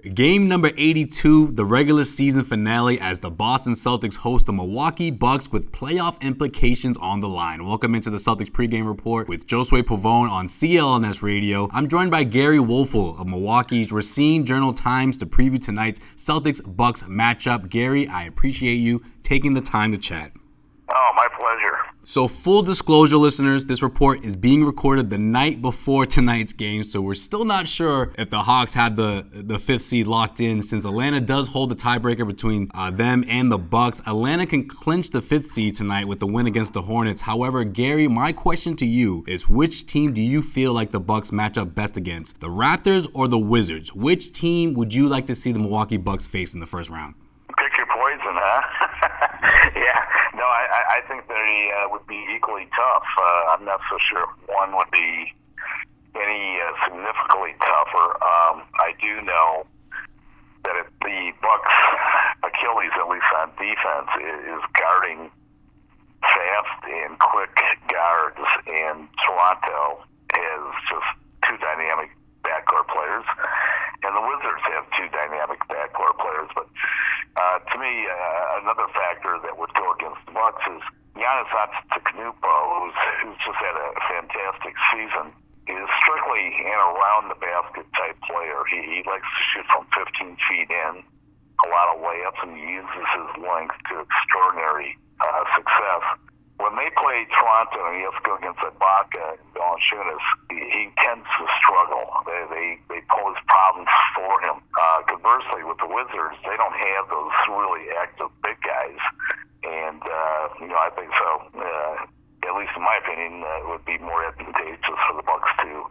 Game number 82, the regular season finale as the Boston Celtics host the Milwaukee Bucks with playoff implications on the line. Welcome into the Celtics pregame report with Josue Pavone on CLNS Radio. I'm joined by Gery Woelfel of Milwaukee's Racine Journal-Times to preview tonight's Celtics-Bucks matchup. Gery, I appreciate you taking the time to chat. Oh, my pleasure. So full disclosure, listeners, this report is being recorded the night before tonight's game, so we're still not sure if the Hawks had the fifth seed locked in. Since Atlanta does hold the tiebreaker between them and the Bucks, Atlanta can clinch the fifth seed tonight with the win against the Hornets. However, Gery, my question to you is, which team do you feel like the Bucks match up best against, the Raptors or the Wizards? Which team would you like to see the Milwaukee Bucks face in the first round? Pick your poison, huh? Yeah. No, I think they would be equally tough. I'm not so sure one would be any significantly tougher. I do know that if the Bucks' Achilles, at least on defense, is guarding fast and quick guards, and Toronto has just two dynamic backcourt players, and the Wizards have two dynamic backcourt players. But to me, another factor that would go against the Bucks is Giannis Antetokounmpo, who's just had a fantastic season, is strictly an around-the-basket type player. He likes to shoot from 15 feet in, a lot of layups, and he uses his length to extraordinary success. When they play Toronto and he has to go against Ibaka and Valanciunas, he tends to struggle. They pose problems for him. Conversely, with the Wizards, they don't have those really active big guys. And, I think so. At least in my opinion, it would be more advantageous for the Bucks to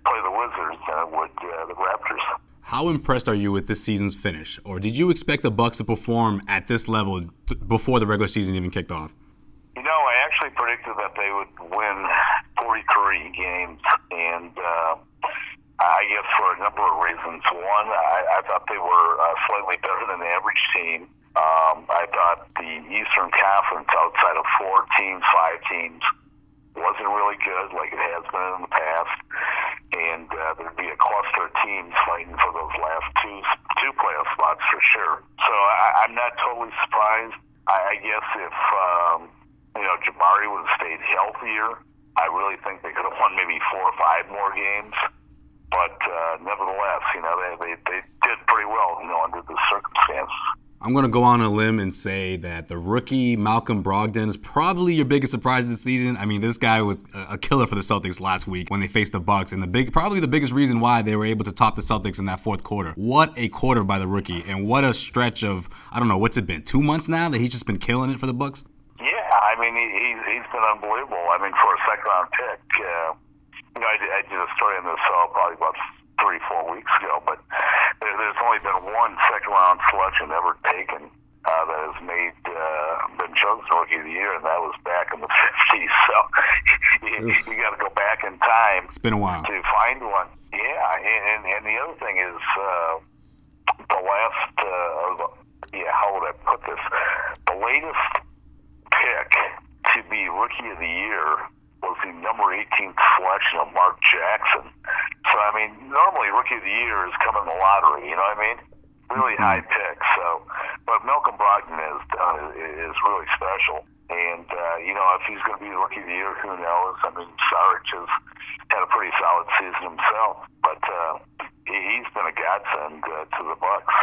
play the Wizards than it would the Raptors. How impressed are you with this season's finish? Or did you expect the Bucks to perform at this level before the regular season even kicked off? I actually predicted that they would win 43 games, and I guess for a number of reasons. One, I thought they were slightly better than the average team. I thought the Eastern Conference, outside of 5 teams, wasn't really good like it has been in the past, and there'd be a cluster of teams fighting for those last two playoff spots for sure. So I'm not totally surprised. I guess if Jabari would have stayed healthier, I really think they could have won maybe 4 or 5 more games. But nevertheless, they did pretty well, under the circumstances. I'm going to go on a limb and say that the rookie Malcolm Brogdon is probably your biggest surprise of the season. I mean, this guy was a killer for the Celtics last week when they faced the Bucks, and probably the biggest reason why they were able to top the Celtics in that fourth quarter. What a quarter by the rookie, and what a stretch of, I don't know, what's it been, 2 months now that he's just been killing it for the Bucks? Yeah, I mean, he's been unbelievable. I mean, for a second-round pick, I did a story on this probably about 3-4 weeks ago, but there's only been one second-round selection ever taken that has been chosen Rookie of the Year, and that was back in the 50s. So you got to go back in time. It's been a while to find one. Yeah, and the other thing is the last. How would I put this? The latest pick to be Rookie of the Year was the number 18th selection of Mark Jackson. So, I mean, normally Rookie of the Year is coming in the lottery, you know what I mean? Really high pick. So, but Malcolm Brogdon is really special. And, if he's going to be the Rookie of the Year, who knows? I mean, Saric has had a pretty solid season himself. But he's been a godsend to the Bucks.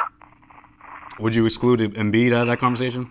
Would you exclude Embiid out of that conversation?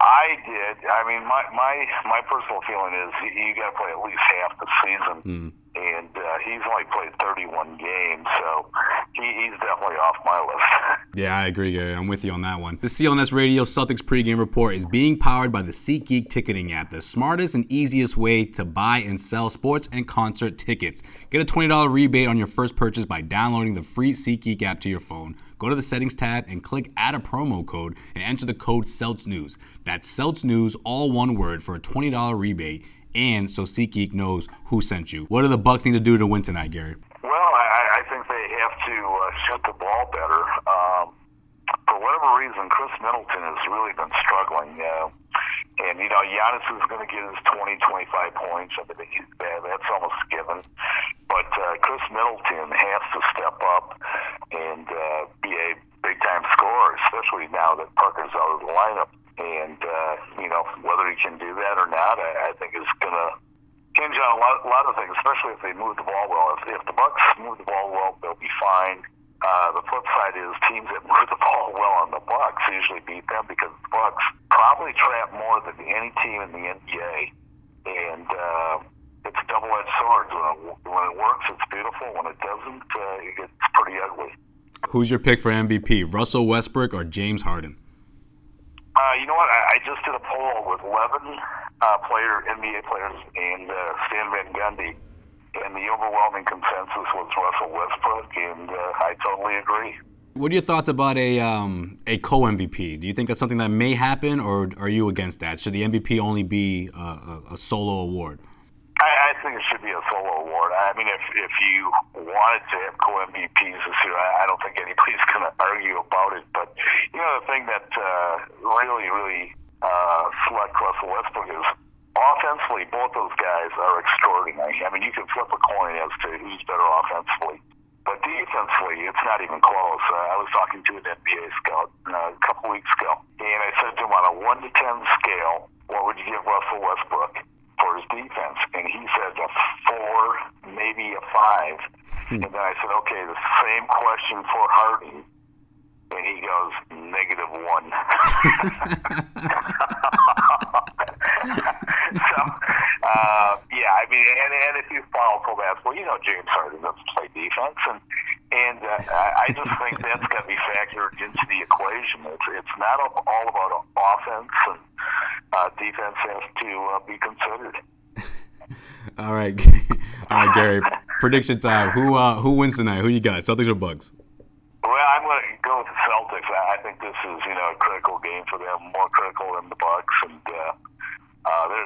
I did. I mean, my personal feeling is you got to play at least half the season, and he's only played 31 games, so he's definitely off my list. Yeah, I agree, Gery. I'm with you on that one. The CLNS Radio Celtics pregame report is being powered by the SeatGeek ticketing app, the smartest and easiest way to buy and sell sports and concert tickets. Get a $20 rebate on your first purchase by downloading the free SeatGeek app to your phone. Go to the settings tab and click add a promo code and enter the code CELTSNEWS. That's CELTSNEWS, all one word, for a $20 rebate, and so SeatGeek knows who sent you. What do the Bucks need to do to win tonight, Gery? Well, I think they have to shoot the ball better. For whatever reason, Chris Middleton has really been struggling. And, Giannis is going to get his 20, 25 points. I mean, that's almost given. But Chris Middleton has to step up and be a big-time scorer, especially now that Parker's out of the lineup. And, whether he can do that or not, I think is going to hinge on a lot of things, especially if they move the ball well. If the Bucks move the ball well, they'll be fine. The flip side is teams that move the ball well on the Bucks usually beat them, because the Bucks probably trap more than any team in the NBA. And it's a double-edged sword. When it works, it's beautiful. When it doesn't, it gets pretty ugly. Who's your pick for MVP, Russell Westbrook or James Harden? You know what? I just did a poll with 11 NBA players and Stan Van Gundy, and the overwhelming consensus was Russell Westbrook, and I totally agree. What are your thoughts about a co-MVP? Do you think that's something that may happen, or are you against that? Should the MVP only be a solo award? I think it should be a solo award. I mean, if you wanted to have co-MVPs this year, I don't think anybody's going to argue about it. But, the thing that really selects Russell Westbrook is offensively, both those guys are extraordinary. I mean, you can flip a coin as to who's better offensively. But defensively, it's not even close. I was talking to an NBA scout a couple weeks ago, and I said to him, on a 1 to 10 scale, what would you give Russell Westbrook for his defense? And he said a 4, maybe a 5. And then I said, okay, the same question for Harden. And he goes, -1. So, I mean, and if you follow full basketball, James Harden doesn't play defense, and I just think that's got to be factored into the equation. It's not all about offense, and defense has to be considered. All right, Gery. Prediction time. Who wins tonight? Who you got? Celtics or Bucks? Well, I'm going to go with the Celtics. I think this is, a critical game for them, more critical than the Bucks, and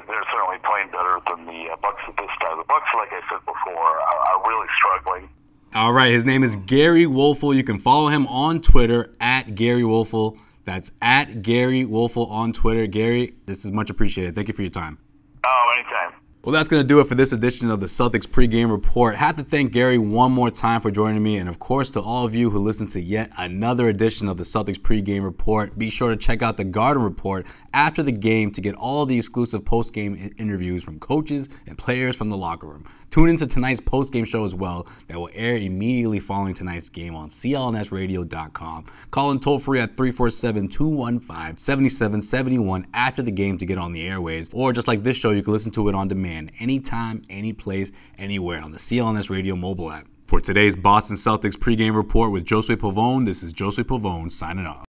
they're certainly playing better than the Bucks at this time. The Bucks, like I said before, are really struggling. All right, his name is Gery Woelfel. You can follow him on Twitter at Gery Woelfel. That's at Gery Woelfel on Twitter. Gery, this is much appreciated. Thank you for your time. Oh, anytime. Well, that's going to do it for this edition of the Celtics pregame report. Have to thank Gery one more time for joining me. And, of course, to all of you who listen to yet another edition of the Celtics pregame report, be sure to check out the Garden Report after the game to get all the exclusive postgame interviews from coaches and players from the locker room. Tune into tonight's postgame show as well that will air immediately following tonight's game on clnsradio.com. Call in toll-free at 347-215-7771 after the game to get on the airwaves. Or just like this show, you can listen to it on demand anytime, any place, anywhere on the CLNS Radio mobile app. For today's Boston Celtics pregame report with Josue Pavone, this is Josue Pavone signing off.